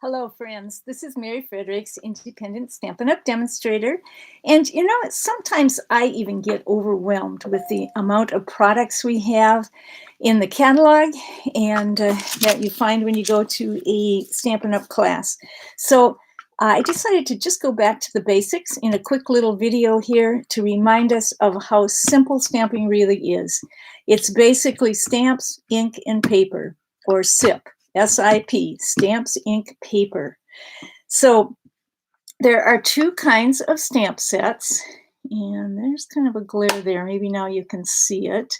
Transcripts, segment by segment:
Hello, friends. This is Mary Fredericks, independent Stampin' Up! Demonstrator. And sometimes I even get overwhelmed with the amount of products we have in the catalog and that you find when you go to a Stampin' Up! Class. So I decided to just go back to the basics in a quick little video here to remind us of how simple stamping really is. It's basically stamps, ink, and paper, or SIP. SIP, stamps, ink, paper. So there are two kinds of stamp sets, and there's kind of a glare there. Maybe now you can see it.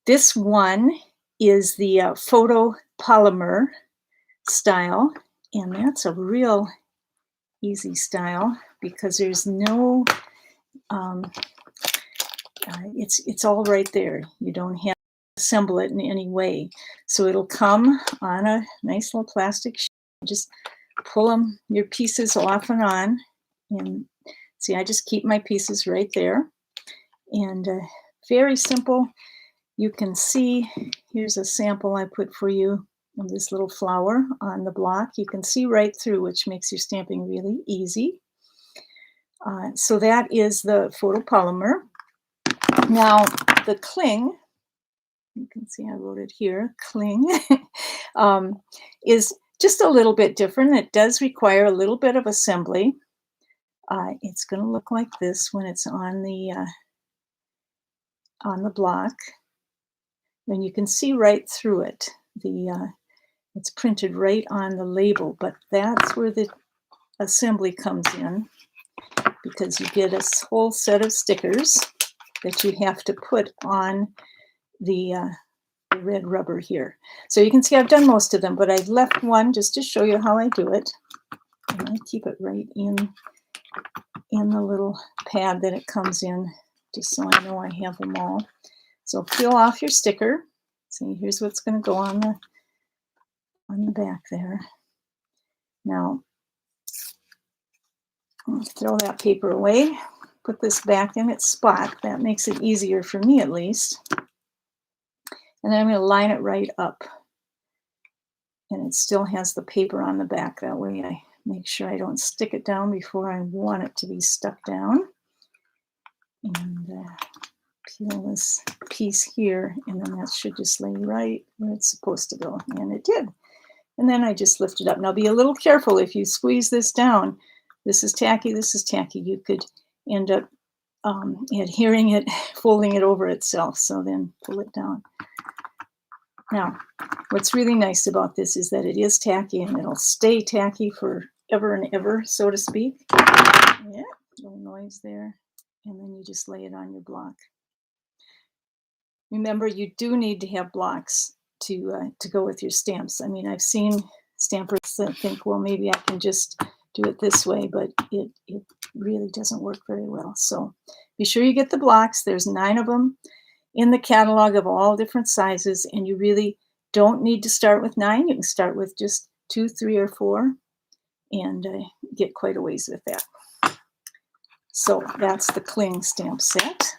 This one is the photopolymer style, and that's a real easy style because there's no, it's all right there. You don't have assemble it in any way. So it'll come on a nice little plastic sheet. Just pull your pieces off and on. And see, I just keep my pieces right there. And very simple. You can see, here's a sample I put for you of this little flower on the block. You can see right through, which makes your stamping really easy. So that is the photopolymer. Now, the cling, you can see I wrote it here, cling, is just a little bit different. It does require a little bit of assembly. It's going to look like this when it's on the block. And you can see right through it. It's printed right on the label, but that's where the assembly comes in because you get a whole set of stickers that you have to put on the red rubber here. So you can see I've done most of them, but I've left one just to show you how I do it. And I keep it right in the little pad that it comes in, just so I know I have them all. So peel off your sticker. See, here's what's going to go on the back there. Now, I'll throw that paper away, put this back in its spot. That makes it easier for me at least. And then I'm going to line it right up. And it still has the paper on the back. That way I make sure I don't stick it down before I want it to be stuck down. And peel this piece here, and then that should just lay right where it's supposed to go. And it did. And then I just lift it up. Now be a little careful if you squeeze this down. This is tacky, this is tacky. You could end up adhering it, folding it over itself. So then pull it down. Now, what's really nice about this is that it is tacky and it'll stay tacky forever and ever, so to speak. Yeah, little noise there. And then you just lay it on your block. Remember, you do need to have blocks to go with your stamps. I mean, I've seen stampers that think, well, maybe I can just do it this way, but it really doesn't work very well. So be sure you get the blocks. There's 9 of them in the catalog of all different sizes, and you really don't need to start with 9. You can start with just 2, 3, or 4 and get quite a ways with that. So that's the cling stamp set.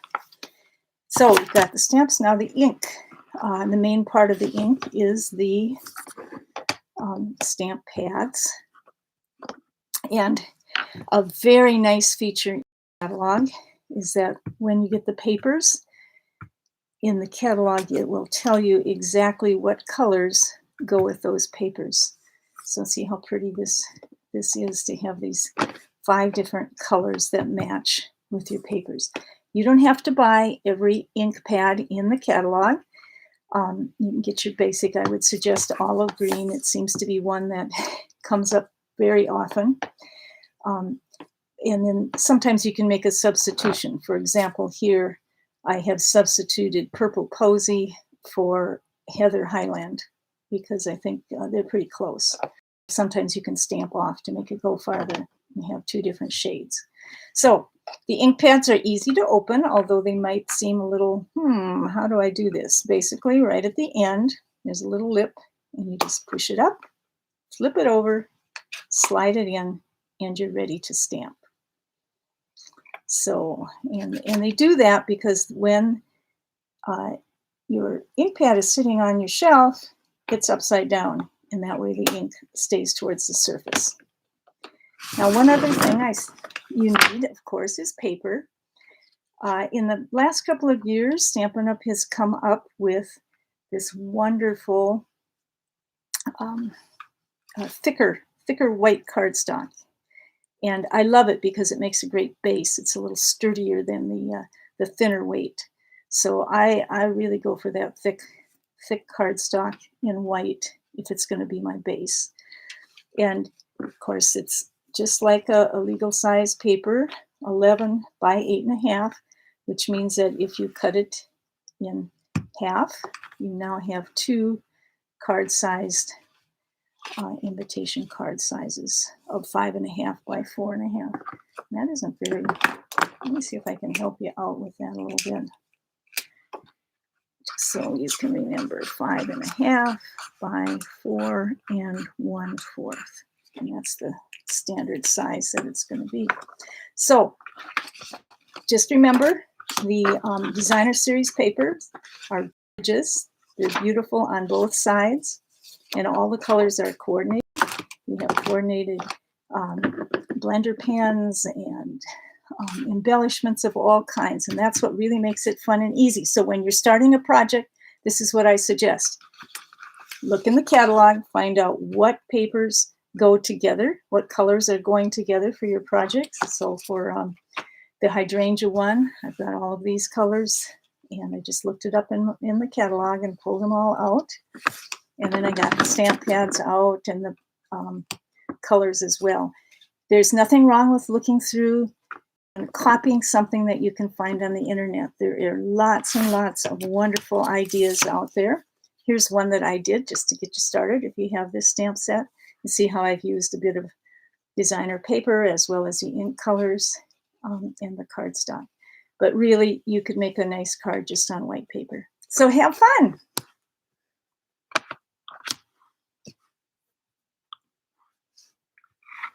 So we've got the stamps. Now the ink. The main part of the ink is the stamp pads. And a very nice feature in the catalog is that when you get the papers, in the catalog, it will tell you exactly what colors go with those papers. So see how pretty this is to have these 5 different colors that match with your papers. You don't have to buy every ink pad in the catalog. You can get your basic. I would suggest olive green. It seems to be one that comes up very often. And then sometimes you can make a substitution. For example, here I have substituted Purple Posy for Heather Highland because I think they're pretty close. Sometimes you can stamp off to make it go farther and have 2 different shades. So the ink pads are easy to open, although they might seem a little, how do I do this? Basically, right at the end, there's a little lip, and you just push it up, flip it over, slide it in, and you're ready to stamp. So, and they do that because when your ink pad is sitting on your shelf, it's upside down. and that way the ink stays towards the surface. Now, one other thing you need, of course, is paper. In the last couple of years, Stampin' Up! Has come up with this wonderful thicker white cardstock. And I love it because it makes a great base. It's a little sturdier than the thinner weight. So I really go for that thick cardstock in white if it's going to be my base. And of course, it's just like a legal size paper, 11 by 8.5, which means that if you cut it in half, you now have 2 card-sized invitation card sizes of 5.5 by 4.5. That isn't very, let me see if I can help you out with that a little bit. So you can remember 5.5 by 4 1/4. And that's the standard size that it's going to be. So just remember the Designer Series papers are gorgeous. They're beautiful on both sides. And all the colors are coordinated. We have coordinated blender pens and embellishments of all kinds. And that's what really makes it fun and easy. So when you're starting a project, this is what I suggest. Look in the catalog, find out what papers go together, what colors are going together for your projects. So for the hydrangea one, I've got all of these colors. And I just looked it up in the catalog and pulled them all out. And then I got the stamp pads out and the colors as well. There's nothing wrong with looking through and copying something that you can find on the internet. There are lots and lots of wonderful ideas out there. Here's one that I did just to get you started. If you have this stamp set, you see how I've used a bit of designer paper as well as the ink colors and the cardstock. But really, you could make a nice card just on white paper. So have fun.